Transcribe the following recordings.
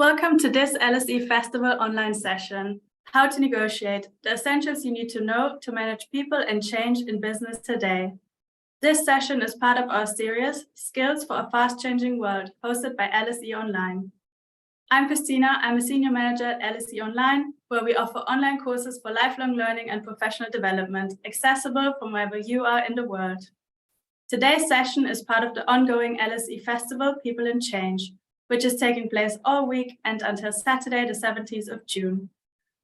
Welcome to this LSE Festival online session, How to Negotiate, the essentials you need to know to manage people and change in business today. This session is part of our series, Skills for a Fast-Changing World, hosted by LSE Online. I'm Christina, I'm a Senior Manager at LSE Online, where we offer online courses for lifelong learning and professional development, accessible from wherever you are in the world. Today's session is part of the ongoing LSE Festival, People and Change, which is taking place all week and until Saturday, the 17th of June.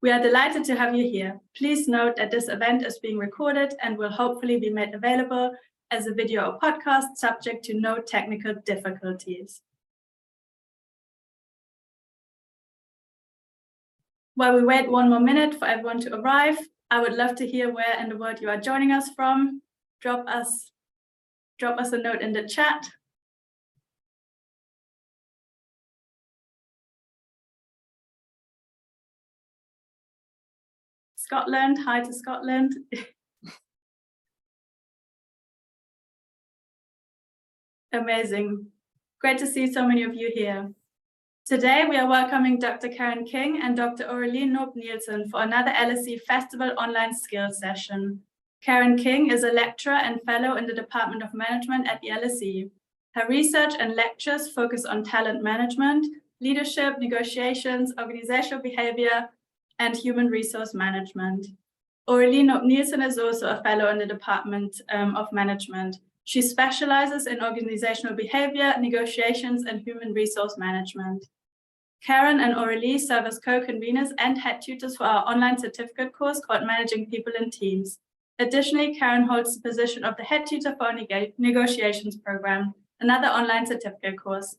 We are delighted to have you here. Please note that this event is being recorded and will hopefully be made available as a video or podcast, subject to no technical difficulties. While we wait one more minute for everyone to arrive, I would love to hear where in the world you are joining us from. Drop us a note in the chat. Scotland, hi to Scotland. Amazing. Great to see so many of you here. Today, we are welcoming Dr. Karen King and Dr. Aurelie Knoop-Nielsen for another LSE Festival online skills session. Karen King is a lecturer and fellow in the Department of Management at the LSE. Her research and lectures focus on talent management, leadership, negotiations, organizational behavior, and human resource management. Aurelie Knoop-Nielsen is also a fellow in the Department of Management. She specializes in organizational behavior, negotiations, and human resource management. Karen and Aurelie serve as co-conveners and head tutors for our online certificate course called Managing People in Teams. Additionally, Karen holds the position of the head tutor for our negotiations program, another online certificate course.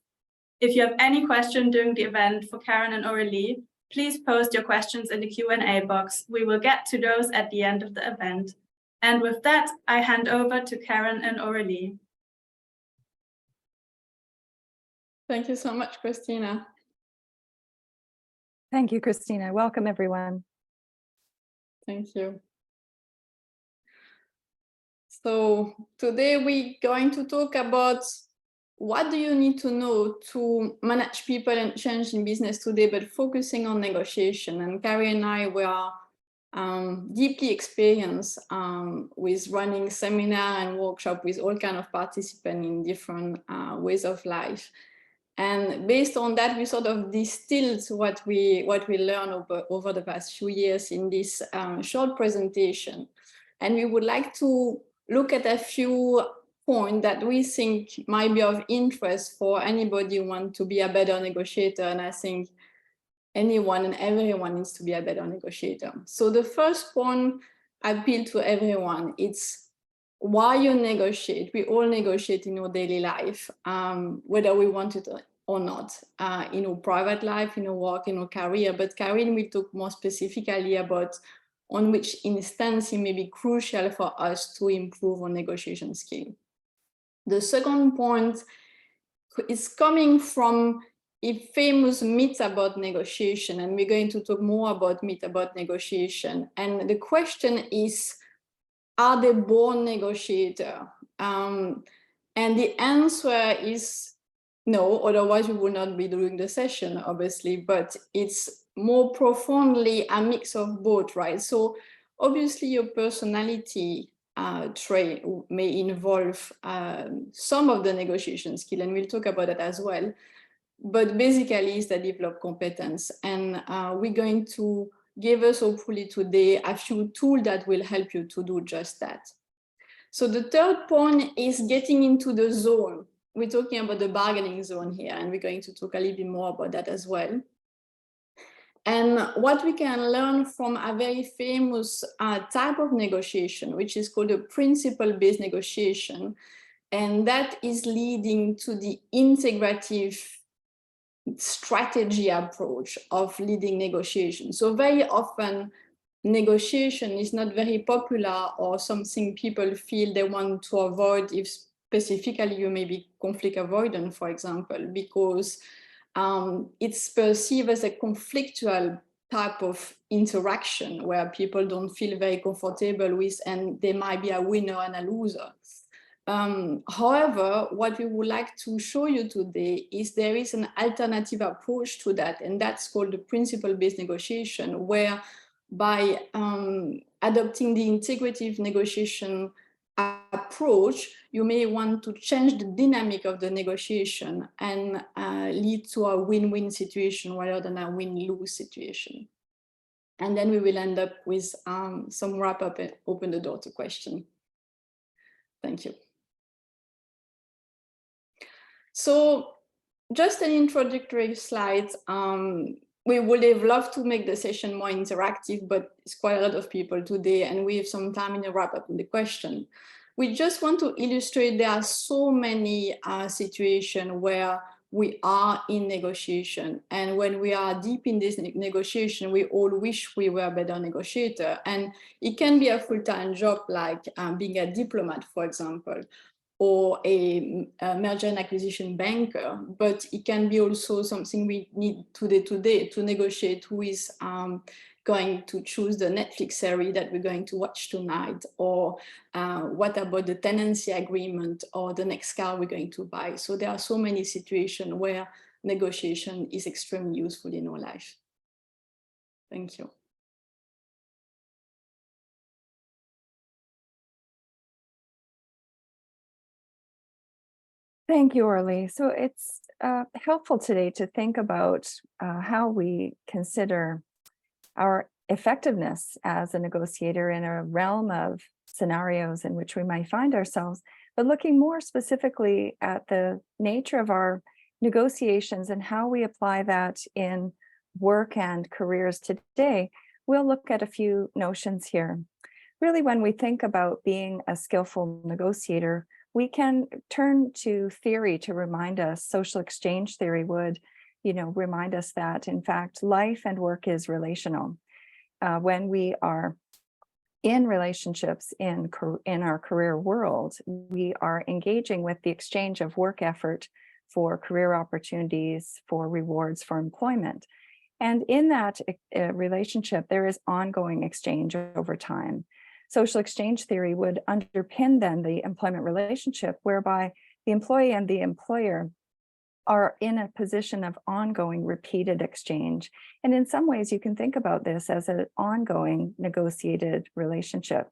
If you have any question during the event for Karen and Aurelie, please post your questions in the Q&A box. We will get to those at the end of the event. And with that, I hand over to Karen and Aurelie. Thank you so much, Christina. Thank you, Christina. Welcome, everyone. Thank you. So today we're going to talk about what do you need to know to manage people and change in business today, but focusing on negotiation. And Carrie and I were deeply experienced with running seminar and workshop with all kinds of participants in different ways of life. And based on that, we sort of distilled what we learned over the past few years in this short presentation. And we would like to look at a few points that we think might be of interest for anybody who wants to be a better negotiator. And I think anyone and everyone needs to be a better negotiator. So the first point I appeal to everyone, it's why you negotiate. We all negotiate in our daily life, whether we want it or not, in our private life, in our work, in our career. But Karen will talk more specifically about on which instance it may be crucial for us to improve our negotiation skill. The second point is coming from a famous myth about negotiation, and we're going to talk more about myth about negotiation. And the question is, are they born negotiator? And the answer is no, otherwise we would not be doing the session, obviously, but it's more profoundly a mix of both, right? So obviously your personality trait may involve some of the negotiation skill, and we'll talk about that as well. But basically it's the developed competence. And we're going to give us hopefully today a few tools that will help you to do just that. So the third point is getting into the zone. We're talking about the bargaining zone here, and we're going to talk a little bit more about that as well. And what we can learn from a very famous type of negotiation, which is called a principle-based negotiation. And that is leading to the integrative strategy approach of leading negotiation. So very often negotiation is not very popular or something people feel they want to avoid, if specifically you may be conflict avoidant, for example, because it's perceived as a conflictual type of interaction where people don't feel very comfortable with, and there might be a winner and a loser. However, what we would like to show you today is there is an alternative approach to that, and that's called the principle-based negotiation, where by adopting the integrative negotiation approach, you may want to change the dynamic of the negotiation and lead to a win-win situation rather than a win-lose situation. And then we will end up with some wrap-up and open the door to question. Thank you. So just an introductory slide. We would have loved to make the session more interactive, but it's quite a lot of people today, and we have some time in the wrap-up in the question. We just want to illustrate there are so many situations where we are in negotiation, and when we are deep in this negotiation, we all wish we were a better negotiator. And it can be a full-time job, like being a diplomat, for example, or a merger and acquisition banker, but it can be also something we need today to negotiate who is going to choose the Netflix series that we're going to watch tonight, or what about the tenancy agreement or the next car we're going to buy. So there are so many situations where negotiation is extremely useful in our life. Thank you. Thank you, Orly. So it's helpful today to think about how we consider our effectiveness as a negotiator in a realm of scenarios in which we might find ourselves, but looking more specifically at the nature of our negotiations and how we apply that in work and careers today. We'll look at a few notions here. Really, when we think about being a skillful negotiator, we can turn to theory to remind us. Social exchange theory would, remind us that, in fact, life and work is relational. When we are in relationships in our career world, we are engaging with the exchange of work effort for career opportunities, for rewards, for employment. And in that relationship, there is ongoing exchange over time. Social exchange theory would underpin then the employment relationship, whereby the employee and the employer are in a position of ongoing repeated exchange. And in some ways, you can think about this as an ongoing negotiated relationship.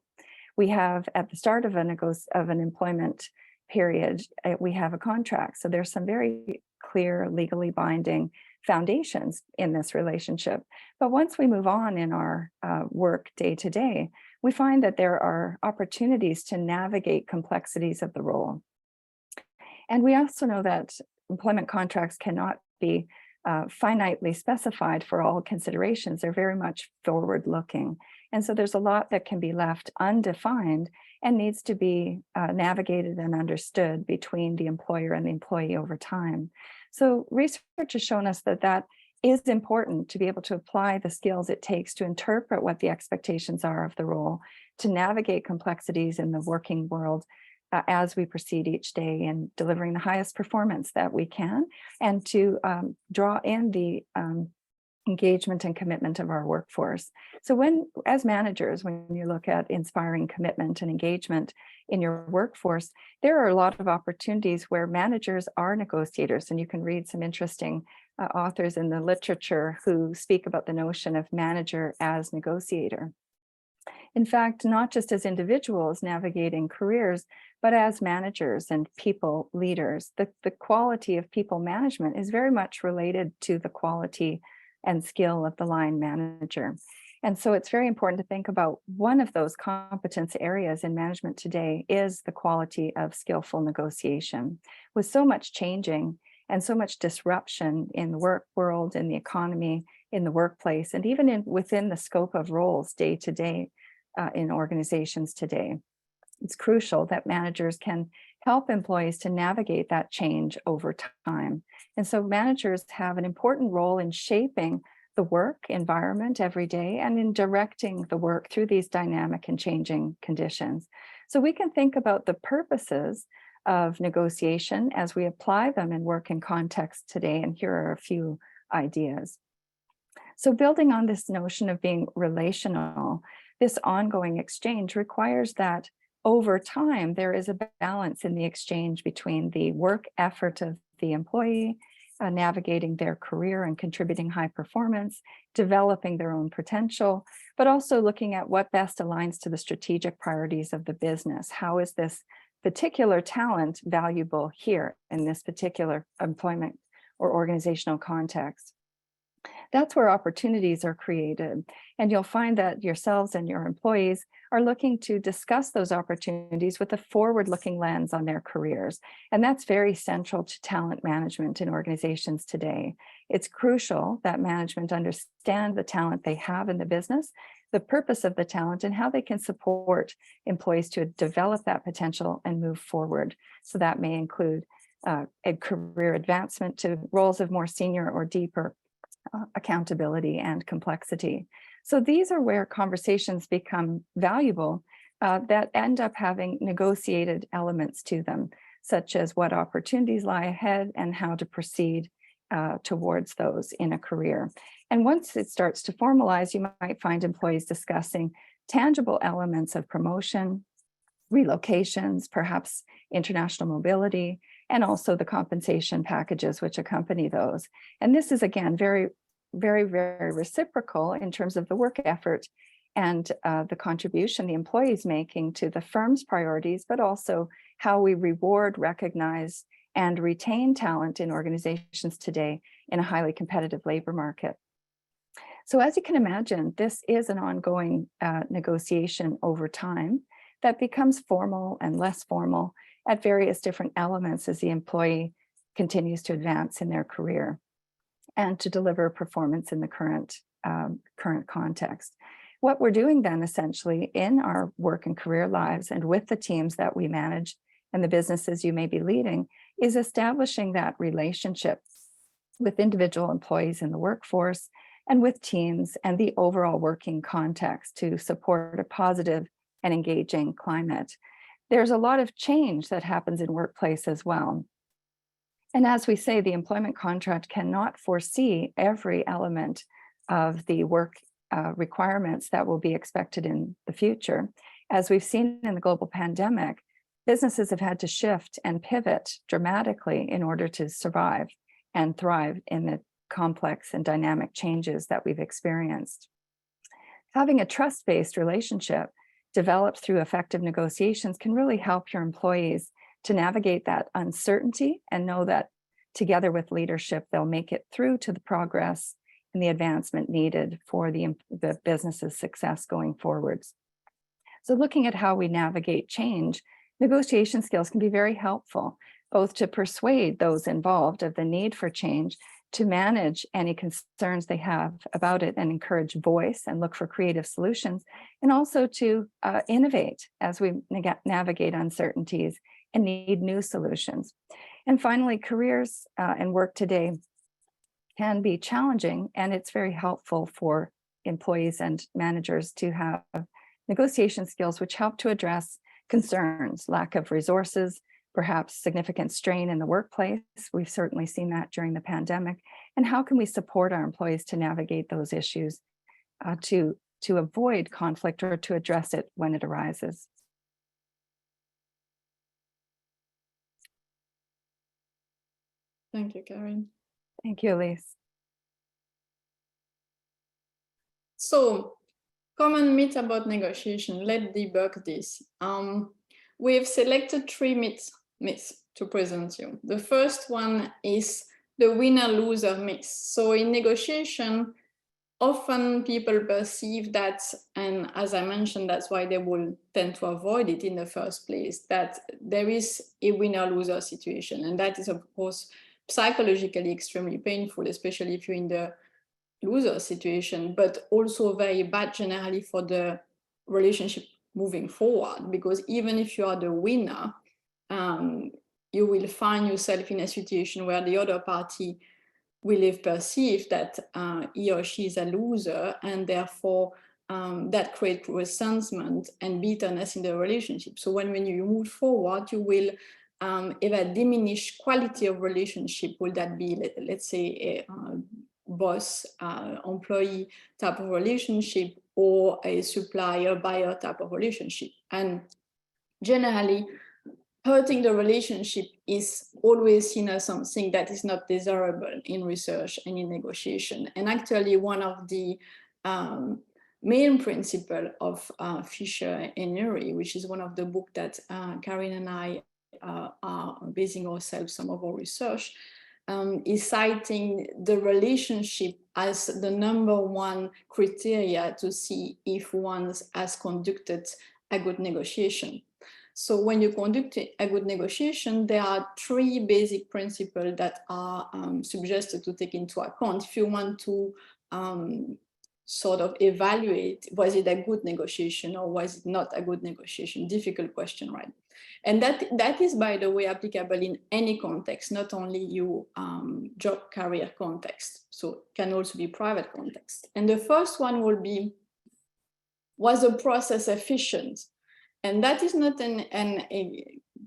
We have at the start of an employment period, we have a contract. So there's some very clear, legally binding foundations in this relationship. But once we move on in our work day to day, we find that there are opportunities to navigate complexities of the role. And we also know that employment contracts cannot be finitely specified for all considerations. They're very much forward-looking. And so there's a lot that can be left undefined and needs to be navigated and understood between the employer and the employee over time. So research has shown us that that is important to be able to apply the skills it takes to interpret what the expectations are of the role, to navigate complexities in the working world as we proceed each day in delivering the highest performance that we can, and to draw in the engagement and commitment of our workforce. So as managers, when you look at inspiring commitment and engagement in your workforce, there are a lot of opportunities where managers are negotiators, and you can read some interesting authors in the literature who speak about the notion of manager as negotiator. In fact, not just as individuals navigating careers, but as managers and people leaders. The quality of people management is very much related to the quality and skill of the line manager. And so it's very important to think about one of those competence areas in management today is the quality of skillful negotiation. With so much changing and so much disruption in the work world, in the economy, in the workplace, and even within the scope of roles day to day in organizations today, it's crucial that managers can help employees to navigate that change over time. And so managers have an important role in shaping the work environment every day and in directing the work through these dynamic and changing conditions. So we can think about the purposes of negotiation as we apply them in work and context today. And here are a few ideas. So building on this notion of being relational, this ongoing exchange requires that over time, there is a balance in the exchange between the work effort of the employee, navigating their career and contributing high performance, developing their own potential, but also looking at what best aligns to the strategic priorities of the business. How is this particular talent valuable here in this particular employment or organizational context? That's where opportunities are created. And you'll find that yourselves and your employees are looking to discuss those opportunities with a forward-looking lens on their careers. And that's very central to talent management in organizations today. It's crucial that management understand the talent they have in the business, the purpose of the talent, and how they can support employees to develop that potential and move forward. So that may include a career advancement to roles of more senior or deeper accountability and complexity. So these are where conversations become valuable that end up having negotiated elements to them, such as what opportunities lie ahead and how to proceed towards those in a career. And once it starts to formalize, you might find employees discussing tangible elements of promotion, relocations, perhaps international mobility, and also the compensation packages which accompany those. And this is, again, very, very, very reciprocal in terms of the work effort and the contribution the employee is making to the firm's priorities, but also how we reward, recognize, and retain talent in organizations today in a highly competitive labor market. So as you can imagine, this is an ongoing negotiation over time that becomes formal and less formal at various different elements as the employee continues to advance in their career and to deliver performance in the current context. What we're doing then essentially in our work and career lives and with the teams that we manage and the businesses you may be leading is establishing that relationship with individual employees in the workforce and with teams and the overall working context to support a positive and engaging climate. There's a lot of change that happens in workplace as well. And as we say, the employment contract cannot foresee every element of the work requirements that will be expected in the future. As we've seen in the global pandemic, businesses have had to shift and pivot dramatically in order to survive and thrive in the complex and dynamic changes that we've experienced. Having a trust-based relationship developed through effective negotiations can really help your employees to navigate that uncertainty and know that together with leadership, they'll make it through to the progress and the advancement needed for the business's success going forwards. So looking at how we navigate change, negotiation skills can be very helpful, both to persuade those involved of the need for change, to manage any concerns they have about it and encourage voice and look for creative solutions, and also to innovate as we navigate uncertainties and need new solutions. And finally, careers and work today can be challenging, and it's very helpful for employees and managers to have negotiation skills which help to address concerns, lack of resources, perhaps significant strain in the workplace. We've certainly seen that during the pandemic. And how can we support our employees to navigate those issues to avoid conflict or to address it when it arises? Thank you, Karen. Thank you, Elise. So, common myth about negotiation. Let's debunk this. We've selected 3 myths to present you. The first one is the winner-loser myth. So in negotiation, often people perceive that, and as I mentioned, that's why they will tend to avoid it in the first place, that there is a winner-loser situation. And that is, of course, psychologically extremely painful, especially if you're in the loser situation, but also very bad generally for the relationship moving forward, because even if you are the winner, you will find yourself in a situation where the other party will have perceived that he or she is a loser, and therefore that creates resentment and bitterness in the relationship. So when you move forward, you will have a diminished quality of relationship. Will that be, let's say, a boss employee type of relationship, or a supplier buyer type of relationship? And generally, hurting the relationship is always seen as something that is not desirable in research and in negotiation. And actually, one of the main principle of Fisher and Ury, which is one of the books that Karen and I are basing ourselves some of our research, is citing the relationship as the #1 criteria to see if one has conducted a good negotiation. So when you conduct a good negotiation, there are 3 basic principles that are suggested to take into account if you want to sort of evaluate, was it a good negotiation or was it not a good negotiation? Difficult question, right? And that is, by the way, applicable in any context, not only your job career context. So it can also be private context. And the first one will be, was the process efficient? And that is not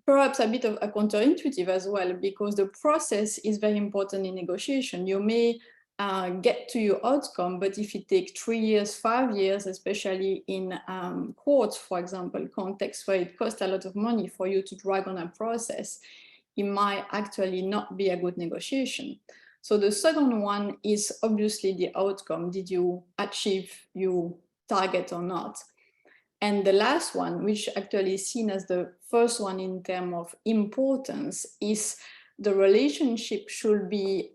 perhaps a bit of a counterintuitive as well, because the process is very important in negotiation. You may get to your outcome, but if it takes 3 years, 5 years, especially in courts, for example, context where it costs a lot of money for you to drag on a process, it might actually not be a good negotiation. So the second one is obviously the outcome. Did you achieve your target or not? And the last one, which actually is seen as the first one in terms of importance, is the relationship should be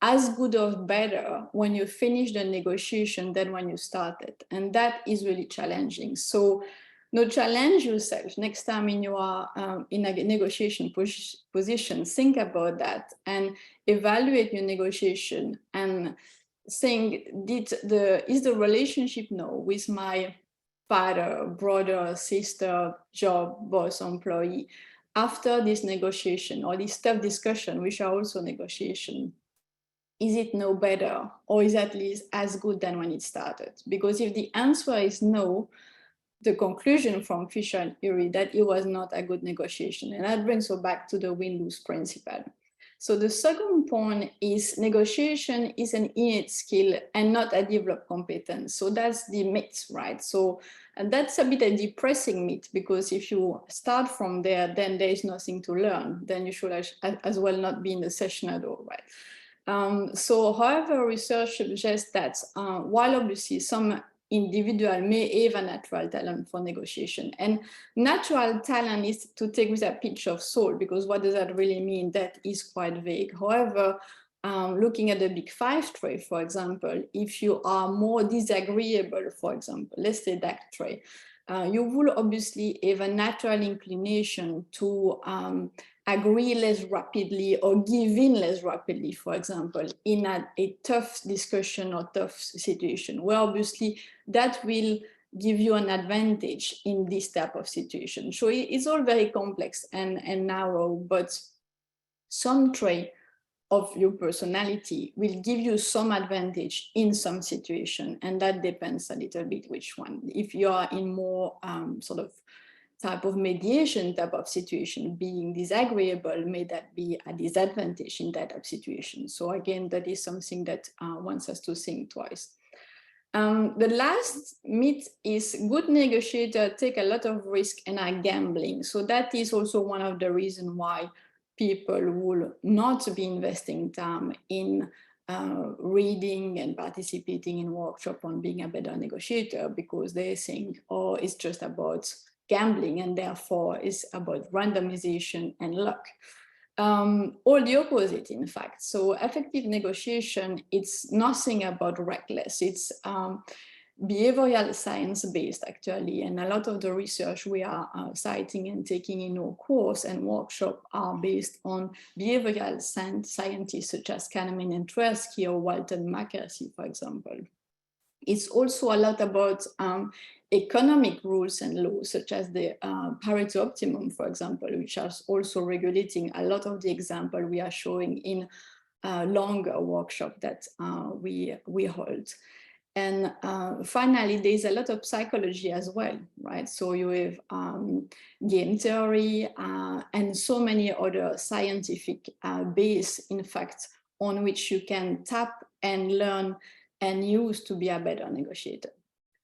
as good or better when you finish the negotiation than when you started. And that is really challenging. So now challenge yourself next time you are in a negotiation position, think about that and evaluate your negotiation and think, is the relationship now with my father, brother, sister, job, boss, employee, after this negotiation or this tough discussion, which are also negotiation, is it no better or is at least as good than when it started? Because if the answer is no, the conclusion from Fisher and Ury that it was not a good negotiation. And that brings us back to the win-lose principle. So the second point is negotiation is an innate skill and not a developed competence. So that's the myth, right? So, and that's a bit a depressing myth, because if you start from there, then there is nothing to learn. Then you should as well not be in the session at all, right? So however, research suggests that while obviously some individual may have a natural talent for negotiation, and natural talent is to take with a pinch of salt, because what does that really mean? That is quite vague. However, looking at the big 5 trait, for example, if you are more disagreeable, for example, let's say that trait, you will obviously have a natural inclination to agree less rapidly or give in less rapidly, for example, in a tough discussion or tough situation, where obviously that will give you an advantage in this type of situation. So it's all very complex and narrow, but some trait of your personality will give you some advantage in some situation, and that depends a little bit which one. If you are in more sort of type of mediation type of situation, being disagreeable, may that be a disadvantage in that type of situation. So again, that is something that wants us to think twice. The last myth is good negotiators take a lot of risk and are gambling. So that is also one of the reasons why people will not be investing time in reading and participating in workshop on being a better negotiator, because they think, oh, it's just about gambling and therefore it's about randomization and luck. All the opposite, in fact. So effective negotiation, it's nothing about reckless. It's behavioral science based, actually. And a lot of the research we are citing and taking in our course and workshop are based on behavioral scientists such as Kahneman and Tversky or Walton McCarthy, for example. It's also a lot about economic rules and laws, such as the Pareto optimum, for example, which are also regulating a lot of the example we are showing in longer workshop that we hold. And finally, there's a lot of psychology as well, right? So you have game theory and so many other scientific base, in fact, on which you can tap and learn and use to be a better negotiator.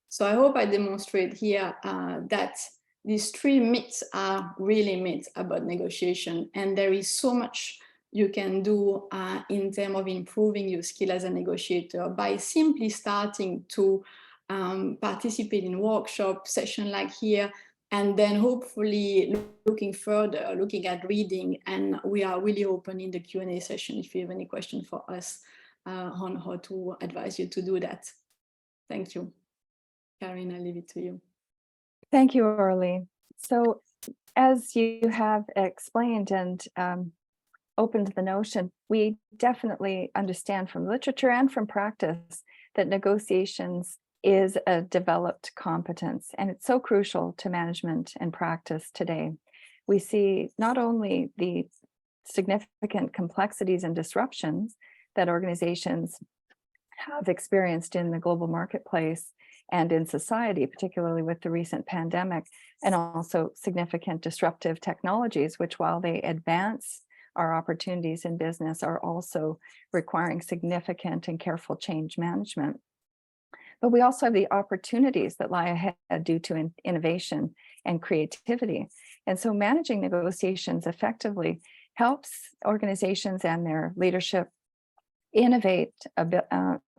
So I hope I demonstrate here that these three myths are really myths about negotiation, and there is so much you can do in terms of improving your skill as a negotiator by simply starting to participate in workshop session like here, and then hopefully looking further, looking at reading. And we are really open in the Q&A session if you have any question for us on how to advise you to do that. Thank you. Karen, I'll leave it to you. Thank you, Orly. So as you have explained and opened the notion, we definitely understand from literature and from practice that negotiations is a developed competence, and it's so crucial to management and practice today. We see not only the significant complexities and disruptions that organizations have experienced in the global marketplace and in society, particularly with the recent pandemic, and also significant disruptive technologies, which, while they advance our opportunities in business, are also requiring significant and careful change management. But we also have the opportunities that lie ahead due to innovation and creativity. And so managing negotiations effectively helps organizations and their leadership innovate a bit,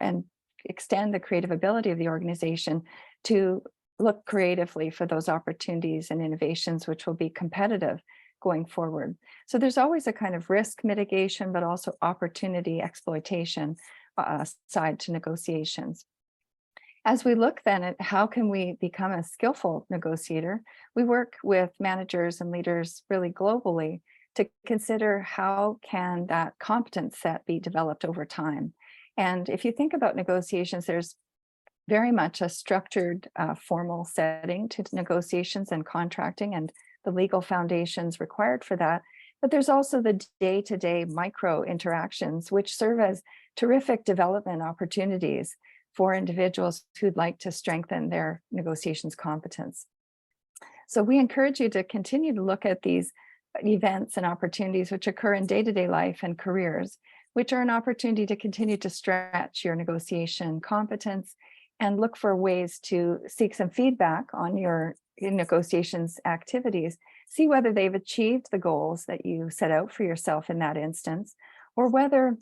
and extend the creative ability of the organization to look creatively for those opportunities and innovations which will be competitive going forward. So there's always a kind of risk mitigation, but also opportunity exploitation side to negotiations. As we look then at how can we become a skillful negotiator, we work with managers and leaders really globally to consider how can that competence set be developed over time. And if you think about negotiations, there's very much a structured formal setting to negotiations and contracting and the legal foundations required for that. But there's also the day-to-day micro interactions, which serve as terrific development opportunities for individuals who'd like to strengthen their negotiations competence. So we encourage you to continue to look at these events and opportunities which occur in day-to-day life and careers, which are an opportunity to continue to stretch your negotiation competence and look for ways to seek some feedback on your negotiations activities, see whether they've achieved the goals that you set out for yourself in that instance, or whether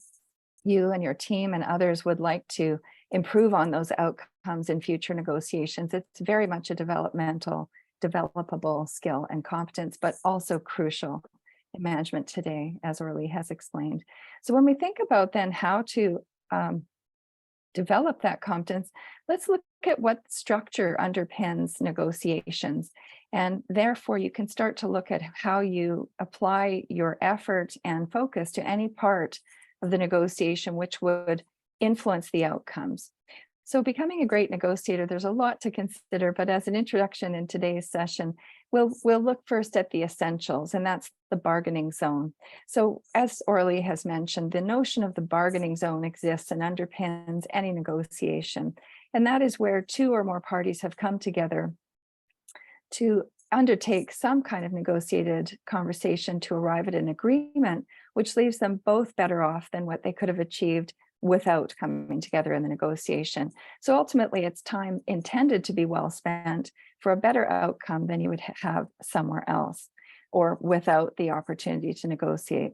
you and your team and others would like to improve on those outcomes in future negotiations. It's very much a developable skill and competence, but also crucial in management today, as Orly has explained. So when we think about then how to develop that competence, let's look at what structure underpins negotiations. And therefore, you can start to look at how you apply your effort and focus to any part of the negotiation which would influence the outcomes. So becoming a great negotiator, there's a lot to consider, but as an introduction in today's session, we'll look first at the essentials, and that's the bargaining zone. So as Orly has mentioned, the notion of the bargaining zone exists and underpins any negotiation. And that is where two or more parties have come together to undertake some kind of negotiated conversation to arrive at an agreement, which leaves them both better off than what they could have achieved without coming together in the negotiation. So ultimately, it's time intended to be well spent for a better outcome than you would have somewhere else or without the opportunity to negotiate.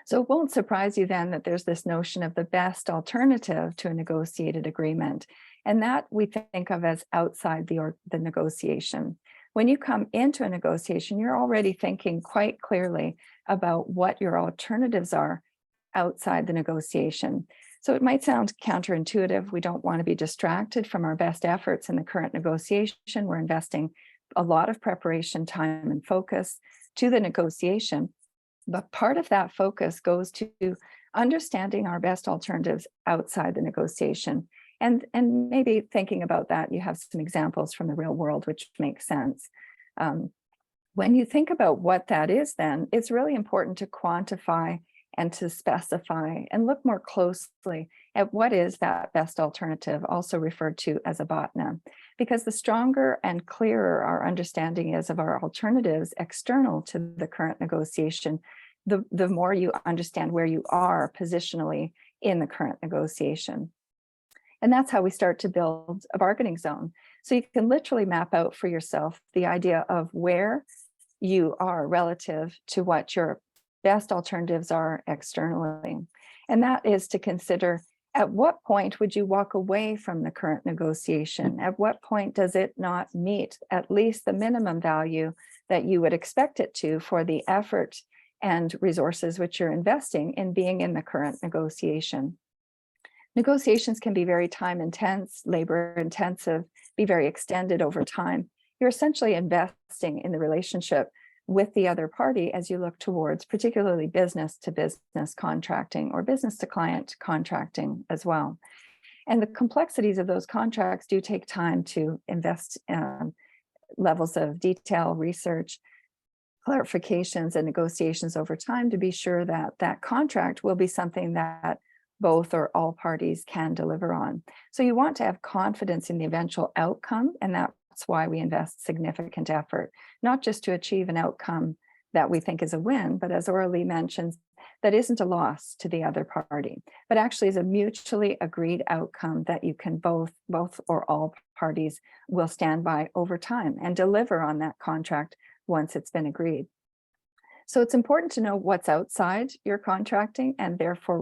So it won't surprise you then that there's this notion of the best alternative to a negotiated agreement. And that we think of as outside the negotiation. When you come into a negotiation, you're already thinking quite clearly about what your alternatives are outside the negotiation. So it might sound counterintuitive. We don't want to be distracted from our best efforts in the current negotiation. We're investing a lot of preparation time and focus to the negotiation. But part of that focus goes to understanding our best alternatives outside the negotiation. And maybe thinking about that, you have some examples from the real world, which makes sense. When you think about what that is, then it's really important to quantify and to specify and look more closely at what is that best alternative, also referred to as a BOTNA, because the stronger and clearer our understanding is of our alternatives external to the current negotiation, the more you understand where you are positionally in the current negotiation. And that's how we start to build a bargaining zone. So you can literally map out for yourself the idea of where you are relative to what your best alternatives are externally. And that is to consider, at what point would you walk away from the current negotiation? At what point does it not meet at least the minimum value that you would expect it to for the effort and resources which you're investing in being in the current negotiation? Negotiations can be very time intense, labor intensive, be very extended over time. You're essentially investing in the relationship with the other party as you look towards particularly business to business contracting or business to client contracting as well. And the complexities of those contracts do take time to invest levels of detail, research, clarifications, and negotiations over time to be sure that that contract will be something that both or all parties can deliver on. So you want to have confidence in the eventual outcome, and that's why we invest significant effort, not just to achieve an outcome that we think is a win, but as Aurélie mentions, that isn't a loss to the other party, but actually is a mutually agreed outcome that you can both or all parties will stand by over time and deliver on that contract once it's been agreed. So it's important to know what's outside your contracting and therefore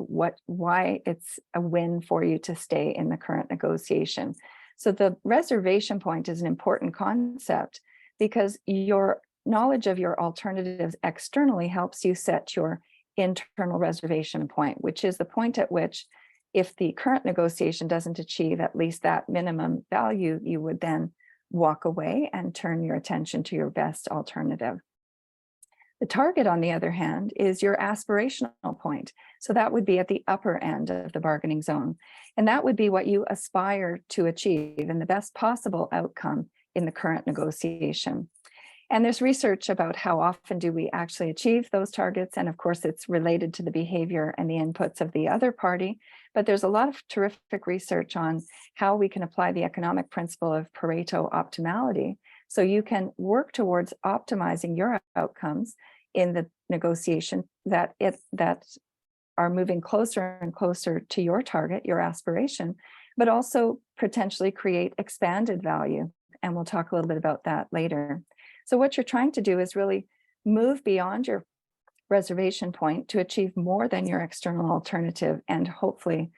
why it's a win for you to stay in the current negotiation. So the reservation point is an important concept because your knowledge of your alternatives externally helps you set your internal reservation point, which is the point at which if the current negotiation doesn't achieve at least that minimum value, you would then walk away and turn your attention to your best alternative. The target, on the other hand, is your aspirational point. So that would be at the upper end of the bargaining zone. And that would be what you aspire to achieve in the best possible outcome in the current negotiation. And there's research about how often do we actually achieve those targets. And of course, it's related to the behavior and the inputs of the other party. But there's a lot of terrific research on how we can apply the economic principle of Pareto optimality. So you can work towards optimizing your outcomes in the negotiation that are moving closer and closer to your target, your aspiration, but also potentially create expanded value. And we'll talk a little bit about that later. So what you're trying to do is really move beyond your reservation point to achieve more than your external alternative and hopefully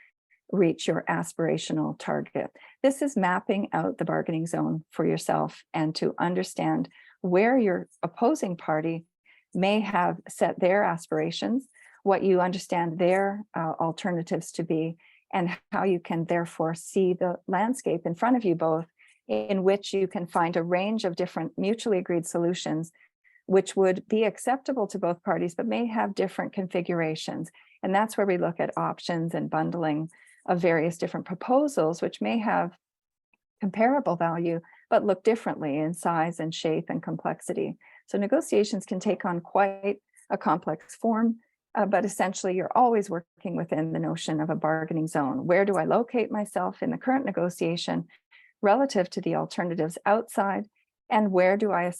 reach your aspirational target. This is mapping out the bargaining zone for yourself and to understand where your opposing party may have set their aspirations, what you understand their alternatives to be, and how you can therefore see the landscape in front of you both, in which you can find a range of different mutually agreed solutions which would be acceptable to both parties, but may have different configurations. And that's where we look at options and bundling of various different proposals, which may have comparable value, but look differently in size and shape and complexity. So negotiations can take on quite a complex form, but essentially you're always working within the notion of a bargaining zone. Where do I locate myself in the current negotiation relative to the alternatives outside? And where do I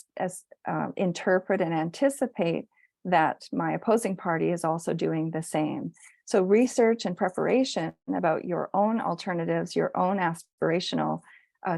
interpret and anticipate that my opposing party is also doing the same? So research and preparation about your own alternatives, your own aspirational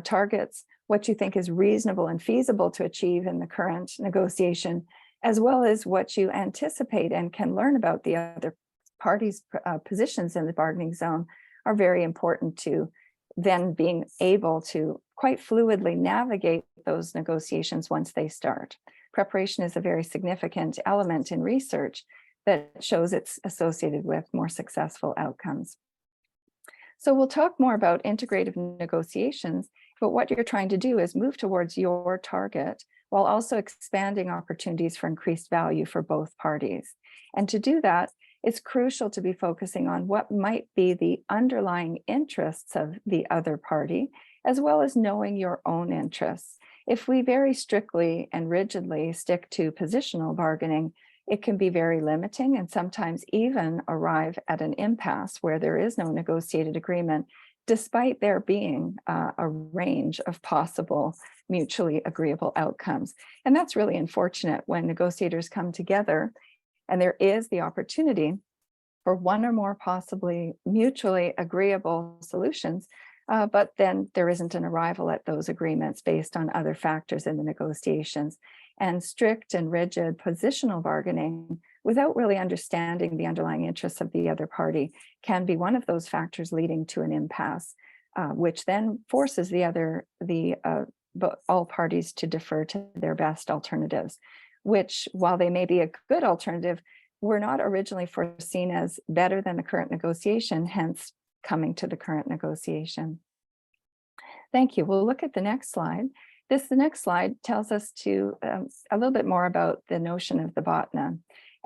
targets, what you think is reasonable and feasible to achieve in the current negotiation, as well as what you anticipate and can learn about the other parties' positions in the bargaining zone are very important to then being able to quite fluidly navigate those negotiations once they start. Preparation is a very significant element in research that shows it's associated with more successful outcomes. So we'll talk more about integrative negotiations, but what you're trying to do is move towards your target while also expanding opportunities for increased value for both parties. And to do that, it's crucial to be focusing on what might be the underlying interests of the other party, as well as knowing your own interests. If we very strictly and rigidly stick to positional bargaining, it can be very limiting and sometimes even arrive at an impasse where there is no negotiated agreement, despite there being a range of possible mutually agreeable outcomes. And that's really unfortunate when negotiators come together and there is the opportunity for one or more possibly mutually agreeable solutions. but then there isn't an arrival at those agreements based on other factors in the negotiations. And strict and rigid positional bargaining without really understanding the underlying interests of the other party can be one of those factors leading to an impasse, which then forces all parties to defer to their best alternatives, which, while they may be a good alternative, were not originally foreseen as better than the current negotiation, hence coming to the current negotiation. Thank you. We'll look at the next slide. The next slide tells us a little bit more about the notion of the BOTNA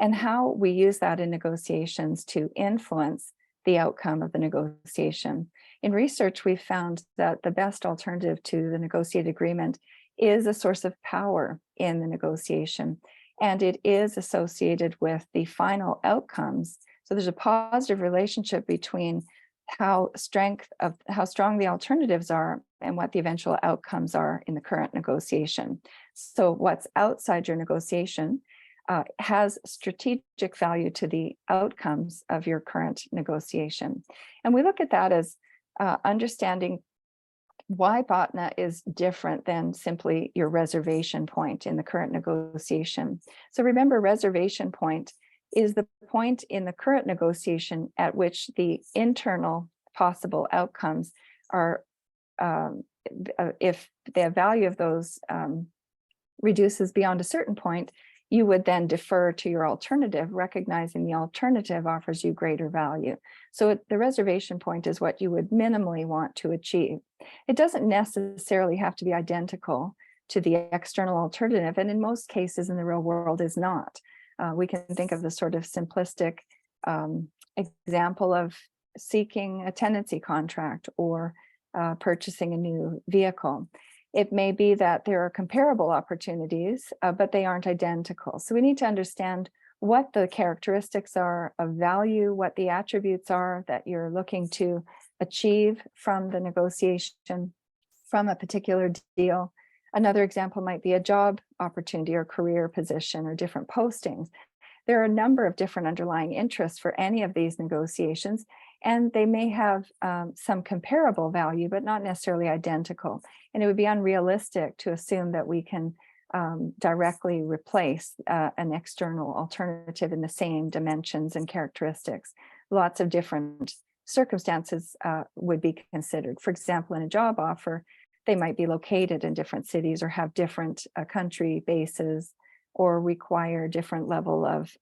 and how we use that in negotiations to influence the outcome of the negotiation. In research, we've found that the best alternative to the negotiated agreement is a source of power in the negotiation, and it is associated with the final outcomes. So there's a positive relationship between how strong the alternatives are and what the eventual outcomes are in the current negotiation. So what's outside your negotiation has strategic value to the outcomes of your current negotiation. And we look at that as understanding why BOTNA is different than simply your reservation point in the current negotiation. So remember, reservation point is the point in the current negotiation at which the internal possible outcomes are, if the value of those reduces beyond a certain point, you would then defer to your alternative, recognizing the alternative offers you greater value. So the reservation point is what you would minimally want to achieve. It doesn't necessarily have to be identical to the external alternative, and in most cases in the real world is not. We can think of the sort of simplistic example of seeking a tenancy contract or purchasing a new vehicle. It may be that there are comparable opportunities, but they aren't identical. So we need to understand what the characteristics are of value, what the attributes are that you're looking to achieve from the negotiation, from a particular deal. Another example might be a job opportunity or career position or different postings. There are a number of different underlying interests for any of these negotiations, and they may have some comparable value, but not necessarily identical. And it would be unrealistic to assume that we can directly replace an external alternative in the same dimensions and characteristics. Lots of different circumstances would be considered. For example, in a job offer, they might be located in different cities or have different country bases or require different level of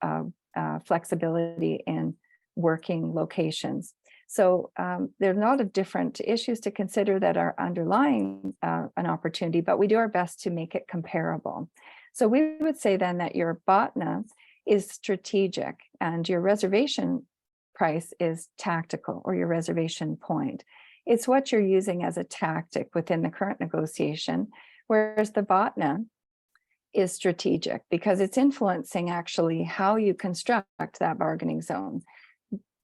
flexibility in working locations. So there are a lot of different issues to consider that are underlying an opportunity, but we do our best to make it comparable. So we would say then that your BOTNA is strategic and your reservation price is tactical, or your reservation point. It's what you're using as a tactic within the current negotiation, whereas the BOTNA is strategic because it's influencing actually how you construct that bargaining zone.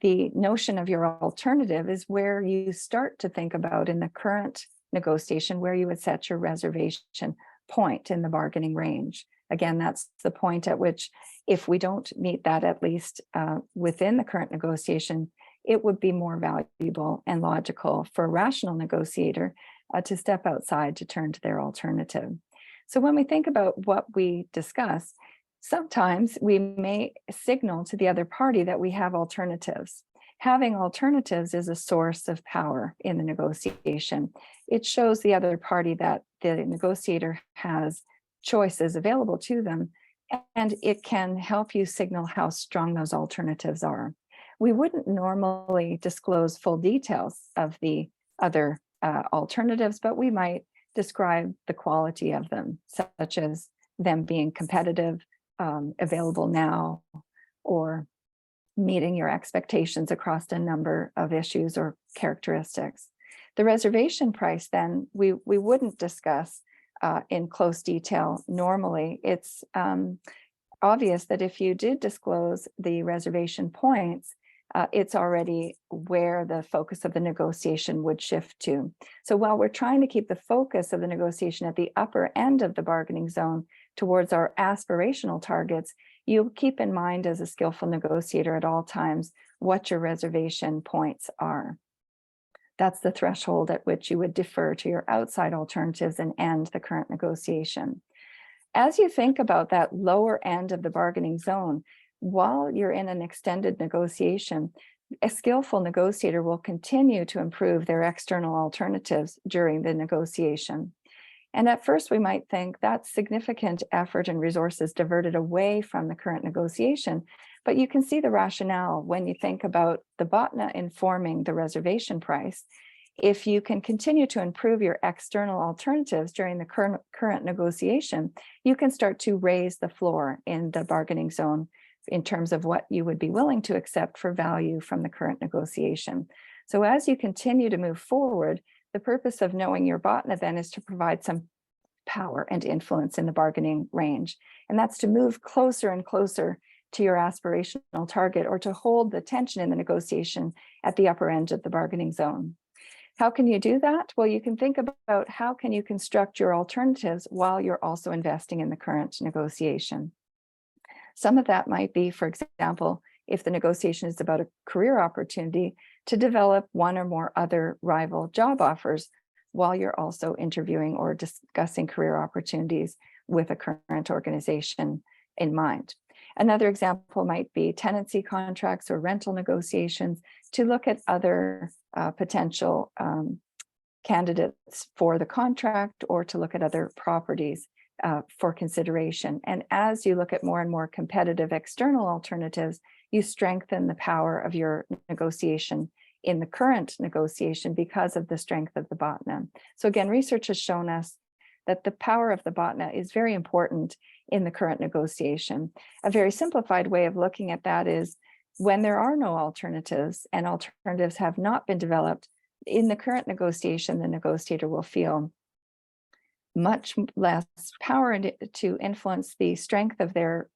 The notion of your alternative is where you start to think about in the current negotiation where you would set your reservation point in the bargaining range. Again, that's the point at which, if we don't meet that, at least within the current negotiation, it would be more valuable and logical for a rational negotiator to step outside to turn to their alternative. So when we think about what we discuss, sometimes we may signal to the other party that we have alternatives. Having alternatives is a source of power in the negotiation. It shows the other party that the negotiator has choices available to them, and it can help you signal how strong those alternatives are. We wouldn't normally disclose full details of the other alternatives, but we might describe the quality of them, such as them being competitive, available now, or meeting your expectations across a number of issues or characteristics. The reservation price, then, we wouldn't discuss in close detail normally. It's obvious that if you did disclose the reservation points, it's already where the focus of the negotiation would shift to. So while we're trying to keep the focus of the negotiation at the upper end of the bargaining zone towards our aspirational targets, you keep in mind as a skillful negotiator at all times what your reservation points are. That's the threshold at which you would defer to your outside alternatives and end the current negotiation. As you think about that lower end of the bargaining zone, while you're in an extended negotiation, a skillful negotiator will continue to improve their external alternatives during the negotiation. And at first, we might think that's significant effort and resources diverted away from the current negotiation. But you can see the rationale when you think about the BOTNA informing the reservation price. If you can continue to improve your external alternatives during the current negotiation, you can start to raise the floor in the bargaining zone in terms of what you would be willing to accept for value from the current negotiation. So as you continue to move forward, the purpose of knowing your BOTNA then is to provide some power and influence in the bargaining range. And that's to move closer and closer to your aspirational target, or to hold the tension in the negotiation at the upper end of the bargaining zone. How can you do that? Well, you can think about how can you construct your alternatives while you're also investing in the current negotiation. Some of that might be, for example, if the negotiation is about a career opportunity, to develop one or more other rival job offers while you're also interviewing or discussing career opportunities with a current organization in mind. Another example might be tenancy contracts or rental negotiations, to look at other potential candidates for the contract, or to look at other properties for consideration. And as you look at more and more competitive external alternatives, you strengthen the power of your negotiation in the current negotiation because of the strength of the BOTNA. So again, research has shown us that the power of the BOTNA is very important in the current negotiation. A very simplified way of looking at that is when there are no alternatives and alternatives have not been developed, in the current negotiation, the negotiator will feel much less power to influence the strength of their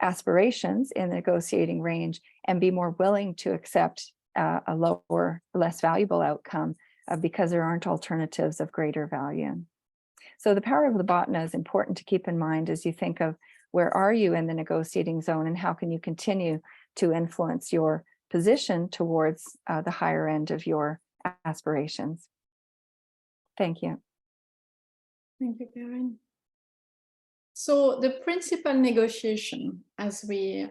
aspirations in the negotiating range, and be more willing to accept a lower, less valuable outcome because there aren't alternatives of greater value. So the power of the BOTNA is important to keep in mind as you think of where are you in the negotiating zone, and how can you continue to influence your position towards the higher end of your aspirations. Thank you. Thank you, Karen. So the principal negotiation, as we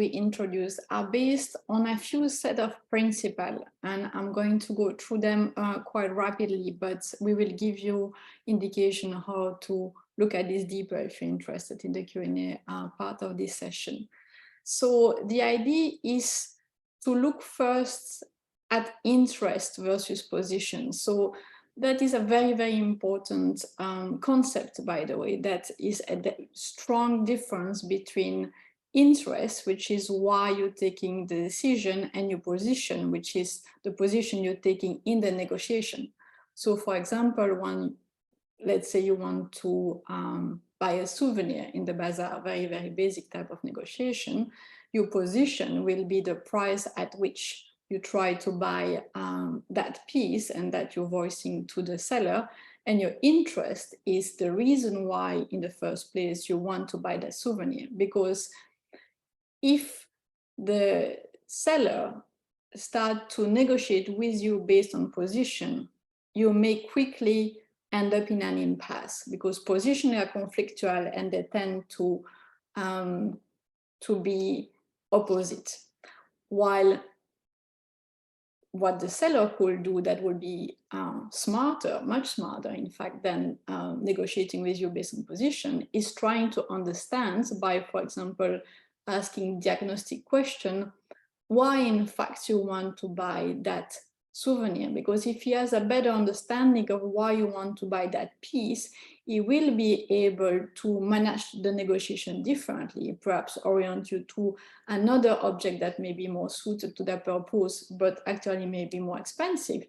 introduced, are based on a few set of principles, and I'm going to go through them quite rapidly, but we will give you indication how to look at this deeper if you're interested in the Q&A part of this session. So the idea is to look first at interest versus position. So that is a very, very important concept, by the way. That is a strong difference between interest, which is why you're taking the decision, and your position, which is the position you're taking in the negotiation. So for example, when, let's say you want to buy a souvenir in the bazaar, very, very basic type of negotiation, your position will be the price at which you try to buy that piece, and that you're voicing to the seller. And your interest is the reason why in the first place you want to buy that souvenir. Because if the seller start to negotiate with you based on position, you may quickly end up in an impasse, because positions are conflictual and they tend to be opposite. While what the seller could do that would be smarter, much smarter, in fact, than negotiating with you based on position, is trying to understand by, for example, asking diagnostic question, why in fact you want to buy that souvenir. Because if he has a better understanding of why you want to buy that piece, he will be able to manage the negotiation differently, perhaps orient you to another object that may be more suited to that purpose, but actually may be more expensive,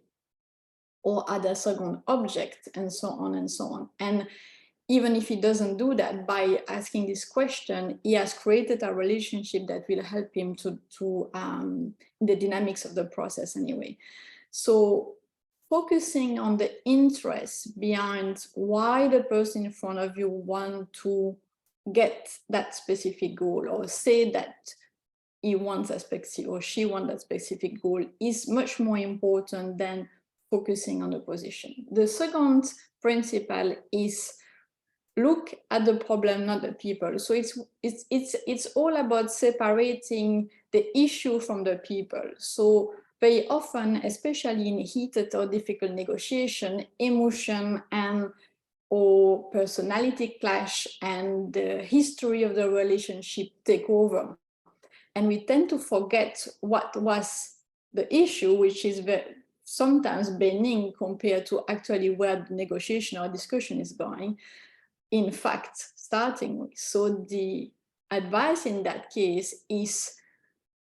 or add a second object, and so on and so on. And even if he doesn't do that, by asking this question, he has created a relationship that will help him to the dynamics of the process anyway. So focusing on the interest behind why the person in front of you want to get that specific goal, or say that he wants a specific or she wants a specific goal is much more important than focusing on the position. The second principle is look at the problem, not the people. So it's all about separating the issue from the people. So very often, especially in heated or difficult negotiation, emotion and or personality clash and the history of the relationship take over. And we tend to forget what was the issue, which is sometimes benign compared to actually where the negotiation or discussion is going, in fact, starting with. So the advice in that case is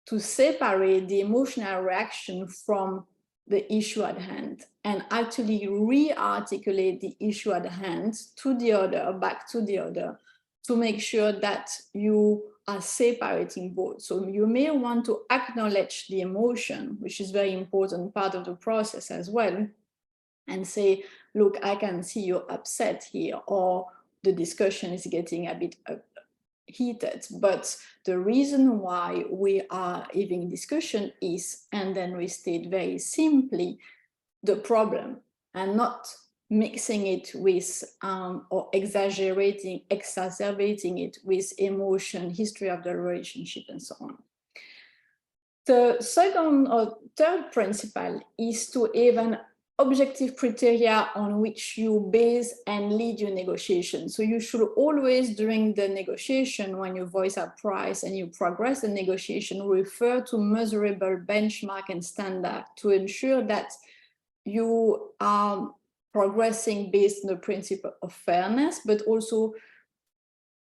to separate the emotional reaction from the issue at hand and actually re-articulate the issue at hand to the other, back to the other, to make sure that you are separating both. So you may want to acknowledge the emotion, which is very important part of the process as well, and say, look, I can see you're upset here, or the discussion is getting a bit heated, but the reason why we are having discussion is, and then we state very simply the problem, and not mixing it with or exacerbating it with emotion, history of the relationship, and so on. The second or third principle is to have an objective criteria on which you base and lead your negotiation. So you should always, during the negotiation, when you voice a price and you progress the negotiation, refer to measurable benchmark and standard to ensure that you are progressing based on the principle of fairness, but also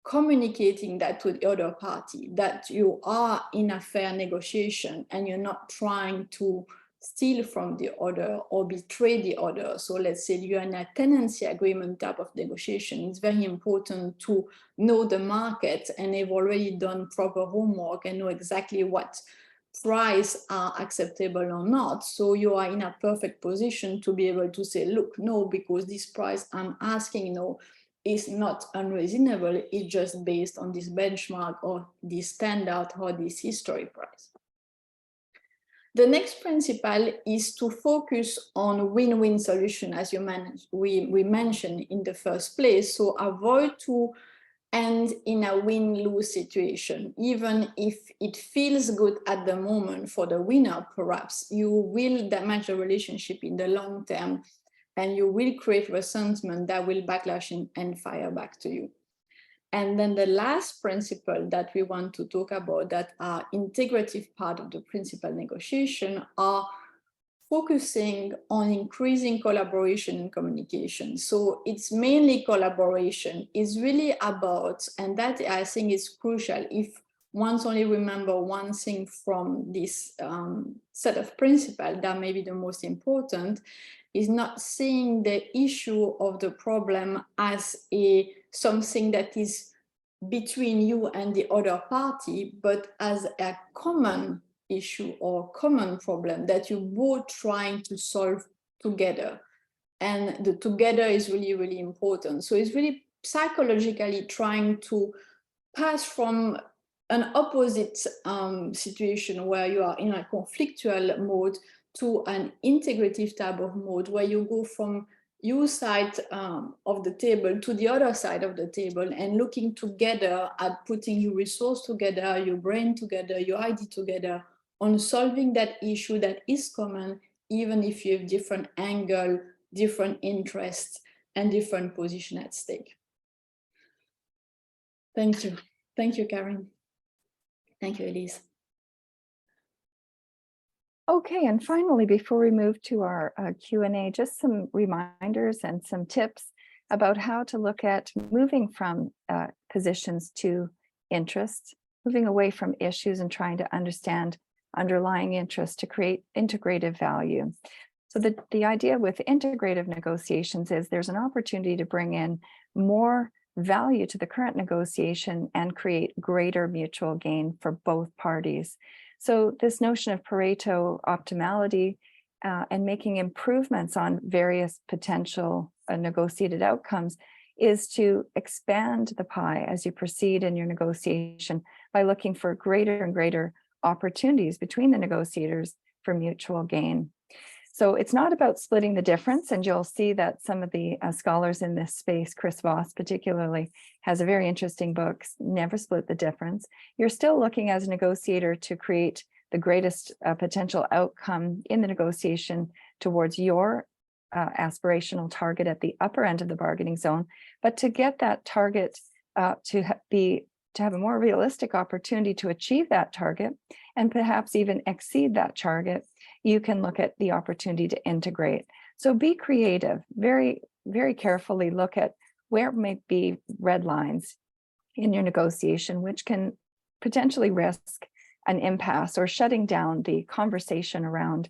communicating that to the other party, that you are in a fair negotiation and you're not trying to steal from the other or betray the other. So let's say you're in a tenancy agreement type of negotiation. It's very important to know the market and have already done proper homework and know exactly what price are acceptable or not. So you are in a perfect position to be able to say, look, no, because this price I'm asking, no, is not unreasonable, it's just based on this benchmark or this standard or this history price. The next principle is to focus on win-win solution, as we mentioned in the first place. So avoid to end in a win-lose situation. Even if it feels good at the moment for the winner, perhaps you will damage the relationship in the long term, and you will create resentment that will backlash and fire back to you. And then the last principle that we want to talk about that are integrative part of the principal negotiation are focusing on increasing collaboration and communication. So it's mainly collaboration. It's really about, and that I think is crucial, if one's only remember one thing from this set of principles, that may be the most important, is not seeing the issue of the problem as something that is between you and the other party, but as a common issue or common problem that you both trying to solve together. And the together is really, really important. So it's really psychologically trying to pass from an opposite situation where you are in a conflictual mode to an integrative type of mode where you go from your side of the table to the other side of the table and looking together at putting your resource together, your brain together, your idea together on solving that issue that is common, even if you have different angle, different interests, and different position at stake. Thank you. Thank you, Karen. Thank you, Elise. Okay, and finally, before we move to our Q&A, just some reminders and some tips about how to look at moving from positions to interests, moving away from issues and trying to understand underlying interests to create integrative value. So the idea with integrative negotiations is there's an opportunity to bring in more value to the current negotiation and create greater mutual gain for both parties. So this notion of Pareto optimality and making improvements on various potential negotiated outcomes is to expand the pie as you proceed in your negotiation by looking for greater and greater opportunities between the negotiators for mutual gain. So it's not about splitting the difference, and you'll see that some of the scholars in this space, Chris Voss particularly, has a very interesting book, Never Split the Difference. You're still looking as a negotiator to create the greatest potential outcome in the negotiation towards your aspirational target at the upper end of the bargaining zone, but to get that target to have a more realistic opportunity to achieve that target and perhaps even exceed that target, you can look at the opportunity to integrate. So be creative, very, very carefully look at where might be red lines in your negotiation, which can potentially risk an impasse or shutting down the conversation around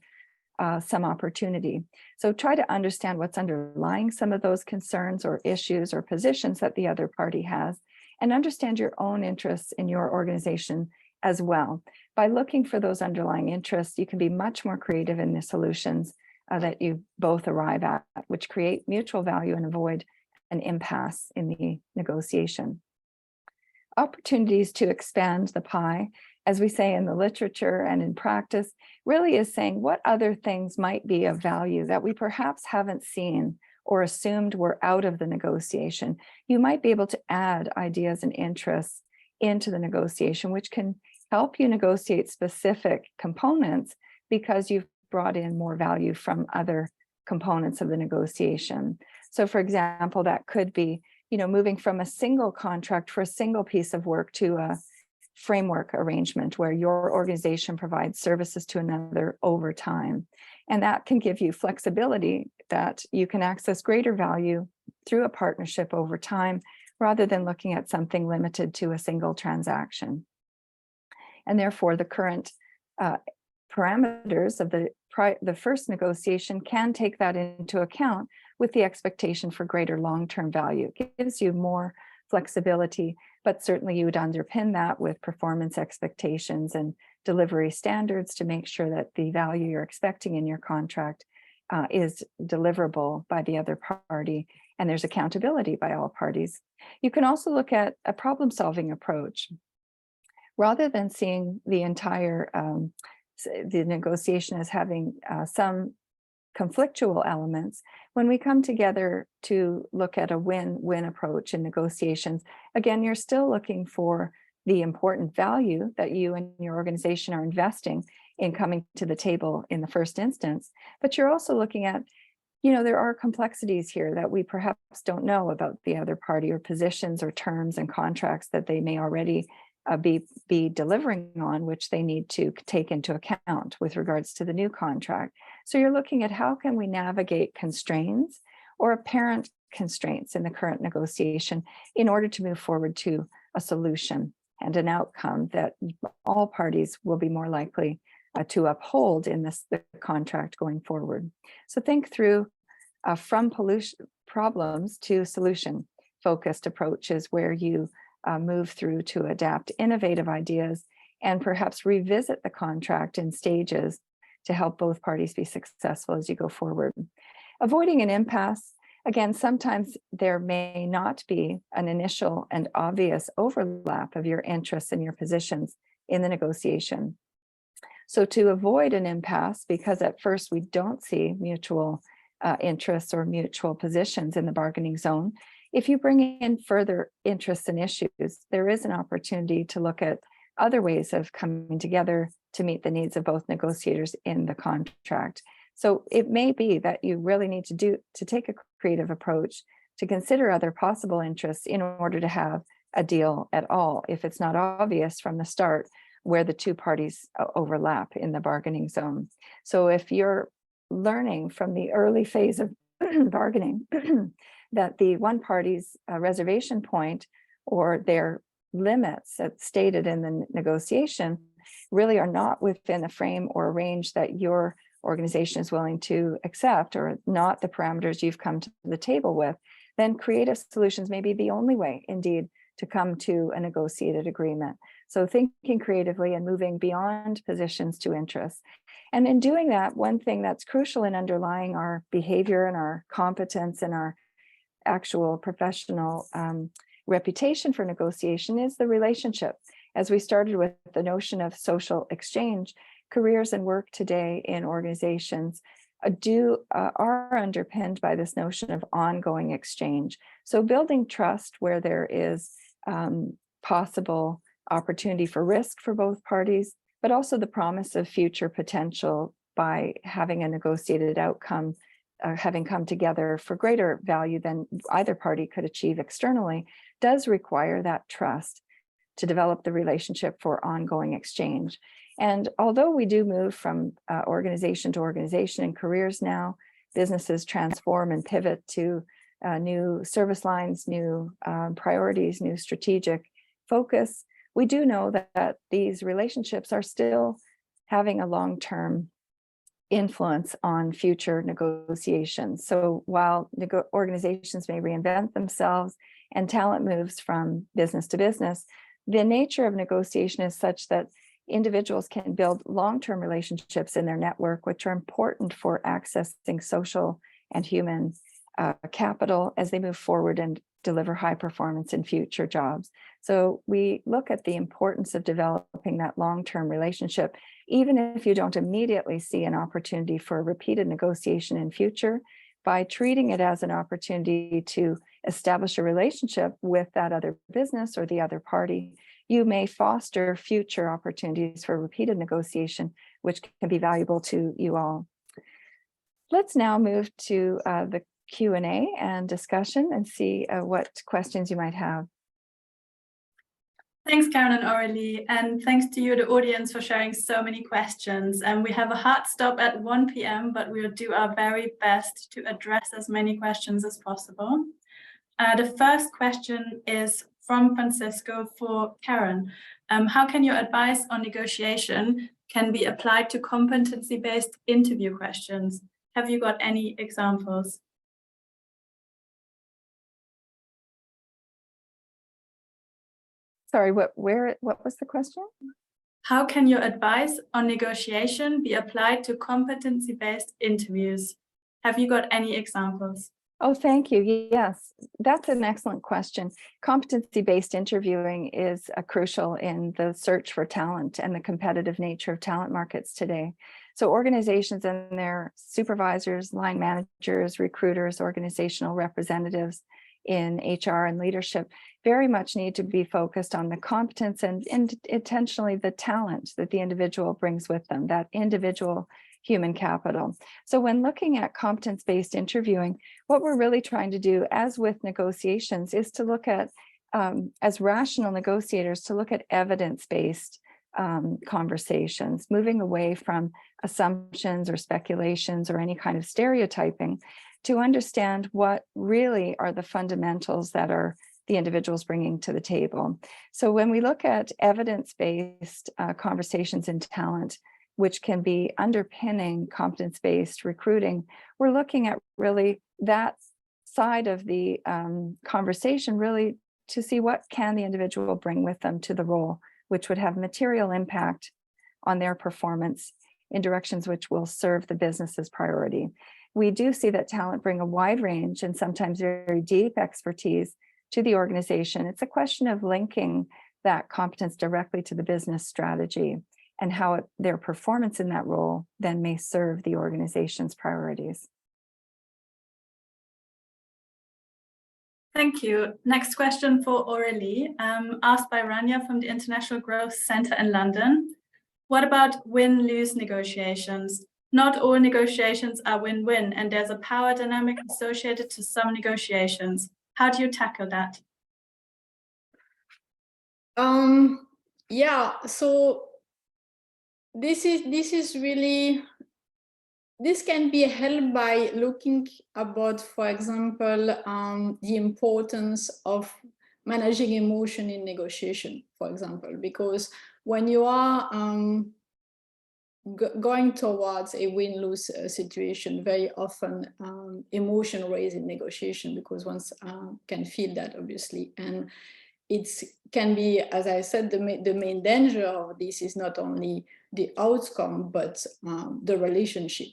some opportunity. So try to understand what's underlying some of those concerns or issues or positions that the other party has, and understand your own interests in your organization as well. By looking for those underlying interests, you can be much more creative in the solutions that you both arrive at, which create mutual value and avoid an impasse in the negotiation. Opportunities to expand the pie, as we say in the literature and in practice, really is saying what other things might be of value that we perhaps haven't seen or assumed were out of the negotiation. You might be able to add ideas and interests into the negotiation, which can help you negotiate specific components because you've brought in more value from other components of the negotiation. So for example, that could be, moving from a single contract for a single piece of work to a framework arrangement where your organization provides services to another over time. And that can give you flexibility that you can access greater value through a partnership over time, rather than looking at something limited to a single transaction. And therefore, the current parameters of the first negotiation can take that into account with the expectation for greater long-term value. It gives you more flexibility, but certainly you would underpin that with performance expectations and delivery standards to make sure that the value you're expecting in your contract is deliverable by the other party, and there's accountability by all parties. You can also look at a problem-solving approach. Rather than seeing the entire the negotiation as having some conflictual elements, when we come together to look at a win-win approach in negotiations, again, you're still looking for the important value that you and your organization are investing in coming to the table in the first instance, but you're also looking at, there are complexities here that we perhaps don't know about the other party, or positions or terms and contracts that they may already be delivering on, which they need to take into account with regards to the new contract. So you're looking at how can we navigate constraints or apparent constraints in the current negotiation in order to move forward to a solution and an outcome that all parties will be more likely to uphold in the contract going forward. So think through from problems to solution focused approaches where you move through to adapt innovative ideas and perhaps revisit the contract in stages to help both parties be successful as you go forward. Avoiding an impasse, again, sometimes there may not be an initial and obvious overlap of your interests and your positions in the negotiation. So to avoid an impasse, because at first we don't see mutual interests or mutual positions in the bargaining zone, if you bring in further interests and issues, there is an opportunity to look at other ways of coming together to meet the needs of both negotiators in the contract. So it may be that you really need to take a creative approach to consider other possible interests in order to have a deal at all, if it's not obvious from the start where the two parties overlap in the bargaining zone. So if you're learning from the early phase of bargaining that the one party's reservation point or their limits stated in the negotiation really are not within the frame or range that your organization is willing to accept, or not the parameters you've come to the table with, then creative solutions may be the only way, indeed, to come to a negotiated agreement. So thinking creatively and moving beyond positions to interests. And in doing that, one thing that's crucial in underlying our behavior and our competence and our actual professional reputation for negotiation is the relationship As we started with the notion of social exchange, careers and work today in organizations are underpinned by this notion of ongoing exchange. So building trust where there is possible opportunity for risk for both parties, but also the promise of future potential by having a negotiated outcome, having come together for greater value than either party could achieve externally, does require that trust to develop the relationship for ongoing exchange. And although we do move from organization to organization in careers now, businesses transform and pivot to new service lines, new priorities, new strategic focus, we do know that these relationships are still having a long-term influence on future negotiations. So while organizations may reinvent themselves and talent moves from business to business, the nature of negotiation is such that individuals can build long-term relationships in their network, which are important for accessing social and human capital as they move forward and deliver high performance in future jobs. So we look at the importance of developing that long-term relationship, even if you don't immediately see an opportunity for a repeated negotiation in future, by treating it as an opportunity to establish a relationship with that other business or the other party. You may foster future opportunities for repeated negotiation, which can be valuable to you all. Let's now move to the Q&A and discussion and see what questions you might have. Thanks, Karen and Aurélie, and thanks to you, the audience, for sharing so many questions. And we have a hard stop at 1 p.m., but we'll do our very best to address as many questions as possible. The first question is from Francisco for Karen. How can your advice on negotiation can be applied to competency-based interview questions? Have you got any examples? Sorry, what was the question? How can your advice on negotiation be applied to competency-based interviews? Have you got any examples? Oh, thank you. Yes, that's an excellent question. Competency-based interviewing is crucial in the search for talent and the competitive nature of talent markets today. So organizations and their supervisors, line managers, recruiters, organizational representatives in HR and leadership very much need to be focused on the competence and intentionally the talent that the individual brings with them, that individual human capital. So when looking at competence-based interviewing, what we're really trying to do, as with negotiations, is to look at, as rational negotiators, to look at evidence-based conversations, moving away from assumptions or speculations or any kind of stereotyping, to understand what really are the fundamentals that are the individuals bringing to the table. So when we look at evidence-based conversations in talent, which can be underpinning competence-based recruiting, we're looking at really that side of the conversation, really to see what can the individual bring with them to the role, which would have material impact on their performance in directions which will serve the business's priority. We do see that talent bring a wide range and sometimes very deep expertise to the organization. It's a question of linking that competence directly to the business strategy and how their performance in that role then may serve the organization's priorities. Thank you. Next question for Aurélie, asked by Rania from the International Growth Center in London. What about win-lose negotiations? Not all negotiations are win-win, and there's a power dynamic associated to some negotiations. How do you tackle that? Yeah, so this can be helped by looking about, for example, the importance of managing emotion in negotiation, for example, because when you are going towards a win-lose situation, very often emotion raised in negotiation, because one can feel that, obviously. And it can be, as I said, the main danger of this is not only the outcome, but the relationship.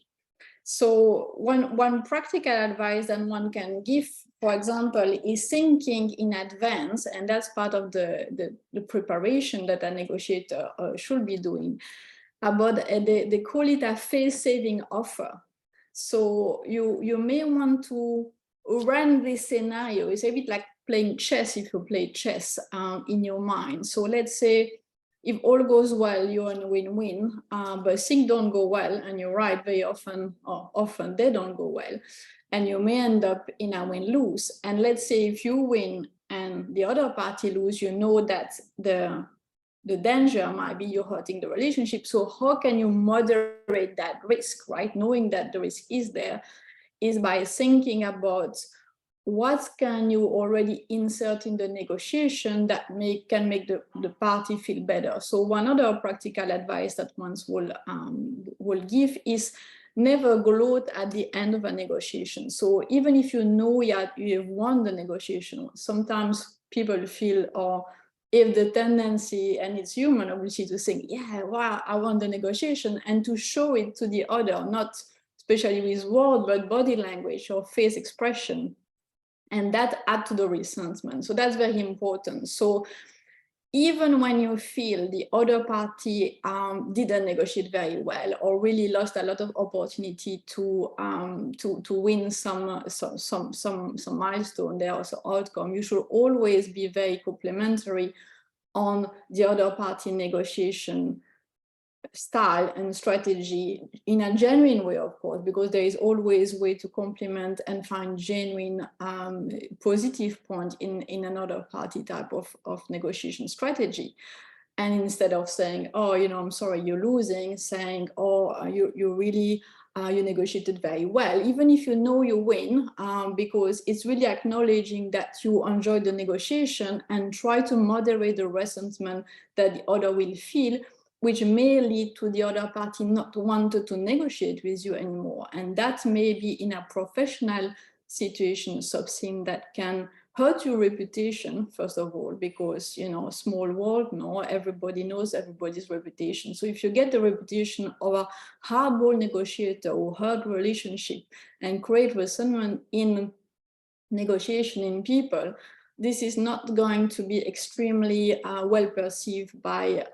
So one practical advice that one can give, for example, is thinking in advance, and that's part of the preparation that a negotiator should be doing, about they call it a face-saving offer. So you may want to run this scenario. It's a bit like playing chess if you play chess in your mind. So let's say if all goes well, you're in a win-win, but things don't go well, and you're right, very often, or often they don't go well, and you may end up in a win-lose. And let's say if you win and the other party lose, you know that the danger might be you're hurting the relationship. So how can you moderate that risk, right? Knowing that the risk is there is by thinking about what can you already insert in the negotiation that can make the party feel better. So one other practical advice that one will give is never gloat at the end of a negotiation. So even if you know you have won the negotiation, sometimes people feel, or if the tendency, and it's human obviously, to think, yeah, wow, I won the negotiation, and to show it to the other, not especially with word, but body language or face expression. And that add to the resentment. So that's very important. So even when you feel the other party didn't negotiate very well, or really lost a lot of opportunity to win some milestone there, or some outcome, you should always be very complimentary on the other party negotiation style and strategy, in a genuine way, of course, because there is always a way to complement and find genuine positive point in another party type of negotiation strategy. And instead of saying, oh, you know, I'm sorry, you're losing, saying, oh, you really, you negotiated very well, even if you know you win, because it's really acknowledging that you enjoyed the negotiation, and try to moderate the resentment that the other will feel, which may lead to the other party not wanting to negotiate with you anymore. And that may be, in a professional situation, something that can hurt your reputation, first of all, because, you know, small world, no, everybody knows everybody's reputation. So if you get the reputation of a hardball negotiator or hard relationship and create resentment in negotiation in people, this is not going to be extremely well perceived by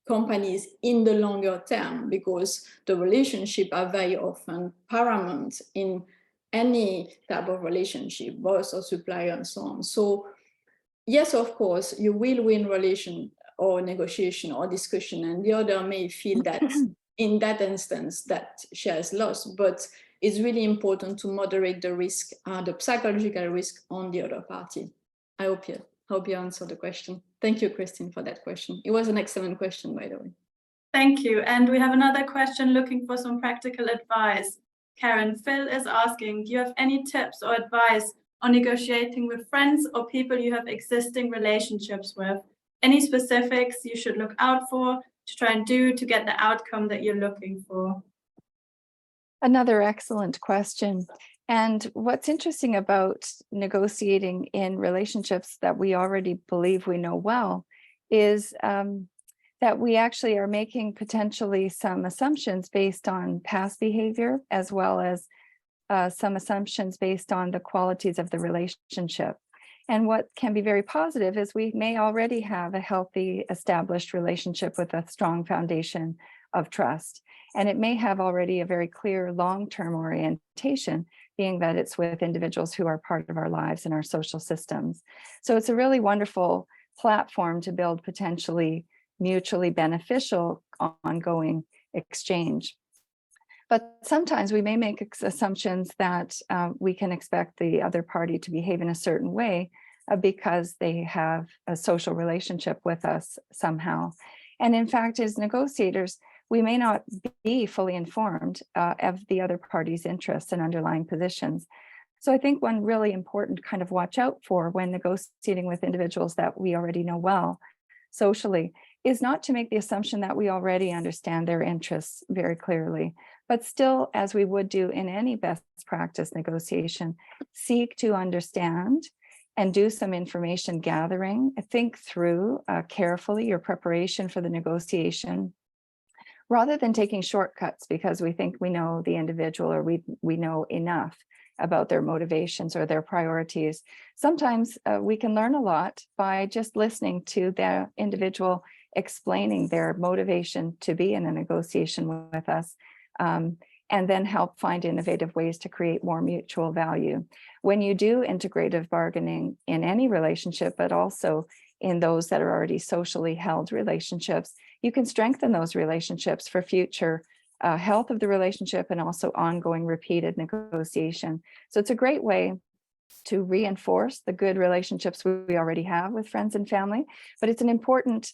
companies in the longer term, because the relationship are very often paramount in any type of relationship, boss or supplier and so on. So yes, of course, you will win relation or negotiation or discussion, and the other may feel that in that instance that she has lost, but it's really important to moderate the risk, the psychological risk on the other party. I hope you answered the question. Thank you, Christine, for that question. It was an excellent question, by the way. Thank you. And we have another question looking for some practical advice. Karen, Phil is asking, do you have any tips or advice on negotiating with friends or people you have existing relationships with? Any specifics you should look out for to try and do to get the outcome that you're looking for? Another excellent question. And what's interesting about negotiating in relationships that we already believe we know well is that we actually are making potentially some assumptions based on past behavior, as well as some assumptions based on the qualities of the relationship. And what can be very positive is we may already have a healthy, established relationship with a strong foundation of trust. And it may have already a very clear long-term orientation, being that it's with individuals who are part of our lives and our social systems. So it's a really wonderful platform to build potentially mutually beneficial ongoing exchange. But sometimes we may make assumptions that we can expect the other party to behave in a certain way because they have a social relationship with us somehow. And in fact, as negotiators, we may not be fully informed of the other party's interests and underlying positions. So I think one really important kind of watch out for when negotiating with individuals that we already know well socially is not to make the assumption that we already understand their interests very clearly, but still, as we would do in any best practice negotiation, seek to understand and do some information gathering. Think through carefully your preparation for the negotiation. rather than taking shortcuts because we think we know the individual or we know enough about their motivations or their priorities. Sometimes we can learn a lot by just listening to the individual explaining their motivation to be in a negotiation with us, and then help find innovative ways to create more mutual value. When you do integrative bargaining in any relationship, but also in those that are already socially held relationships, you can strengthen those relationships for future health of the relationship and also ongoing repeated negotiation. So it's a great way to reinforce the good relationships we already have with friends and family, but it's an important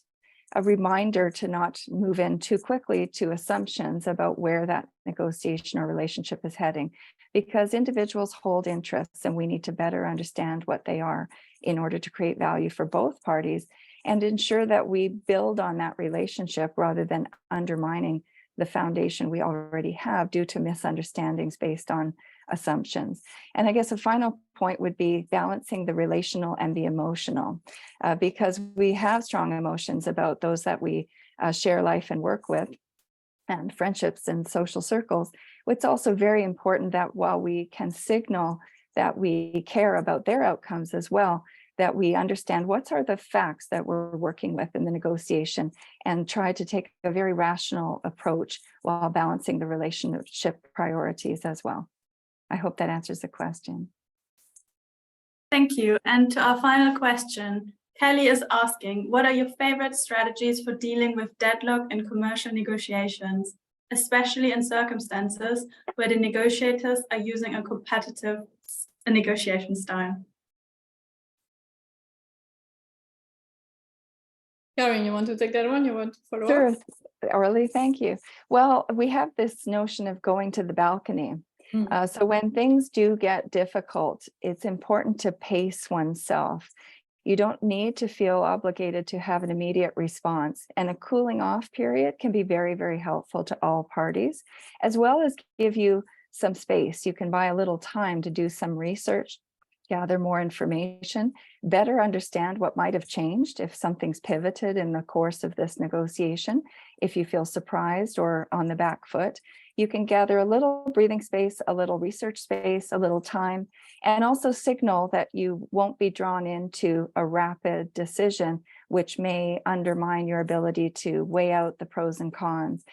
reminder to not move in too quickly to assumptions about where that negotiation or relationship is heading, because individuals hold interests and we need to better understand what they are in order to create value for both parties and ensure that we build on that relationship rather than undermining the foundation we already have due to misunderstandings based on assumptions. And I guess a final point would be balancing the relational and the emotional, because we have strong emotions about those that we share life and work with, and friendships and social circles. It's also very important that while we can signal that we care about their outcomes as well, that we understand what are the facts that we're working with in the negotiation and try to take a very rational approach while balancing the relationship priorities as well. I hope that answers the question. Thank you. And to our final question, Kelly is asking, what are your favorite strategies for dealing with deadlock in commercial negotiations, especially in circumstances where the negotiators are using a competitive negotiation style? Karen, you want to take that one? You want to follow up? Sure, Orly, thank you. Well, we have this notion of going to the balcony. So when things do get difficult, it's important to pace oneself. You don't need to feel obligated to have an immediate response, and a cooling off period can be very, very helpful to all parties, as well as give you some space. You can buy a little time to do some research, gather more information, better understand what might have changed if something's pivoted in the course of this negotiation. If you feel surprised or on the back foot, you can gather a little breathing space, a little research space, a little time, and also signal that you won't be drawn into a rapid decision, which may undermine your ability to weigh out the pros and cons.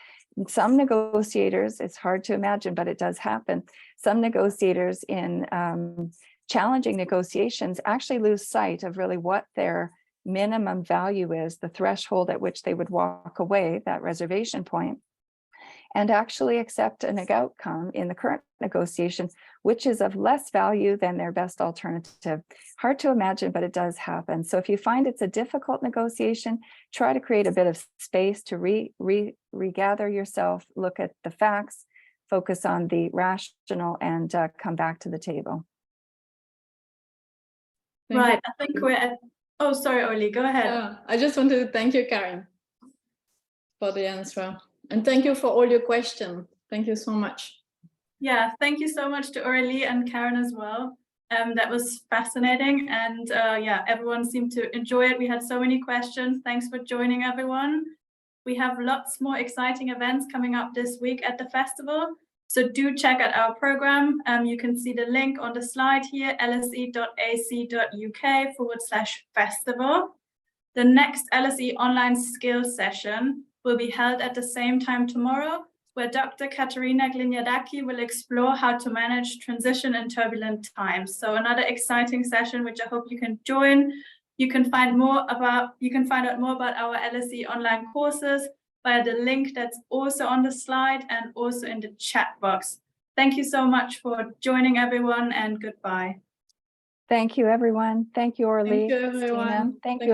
Some negotiators, it's hard to imagine, but it does happen. Some negotiators in challenging negotiations actually lose sight of really what their minimum value is, the threshold at which they would walk away, that reservation point, and actually accept an outcome in the current negotiation, which is of less value than their best alternative. Hard to imagine, but it does happen. So if you find it's a difficult negotiation, try to create a bit of space to regather yourself, look at the facts, focus on the rational, and come back to the table. Right, I think we're at, oh, sorry, Oli, go ahead. I just wanted to thank you, Karen, for the answer. And thank you for all your questions. Thank you so much. Yeah, thank you so much to Aurélie and Karen as well. That was fascinating. And yeah, everyone seemed to enjoy it. We had so many questions. Thanks for joining, everyone. We have lots more exciting events coming up this week at the festival. So do check out our program. You can see the link on the slide here, lse.ac.uk/festival. The next LSE online skills session will be held at the same time tomorrow, where Dr. Katerina Gliniadaki will explore how to manage transition in turbulent times. So another exciting session, which I hope you can join. You can find out more about our LSE online courses via the link that's also on the slide and also in the chat box. Thank you so much for joining, everyone, and goodbye. Thank you, everyone. Thank you, Aurélie. Thank you, everyone. Thank you.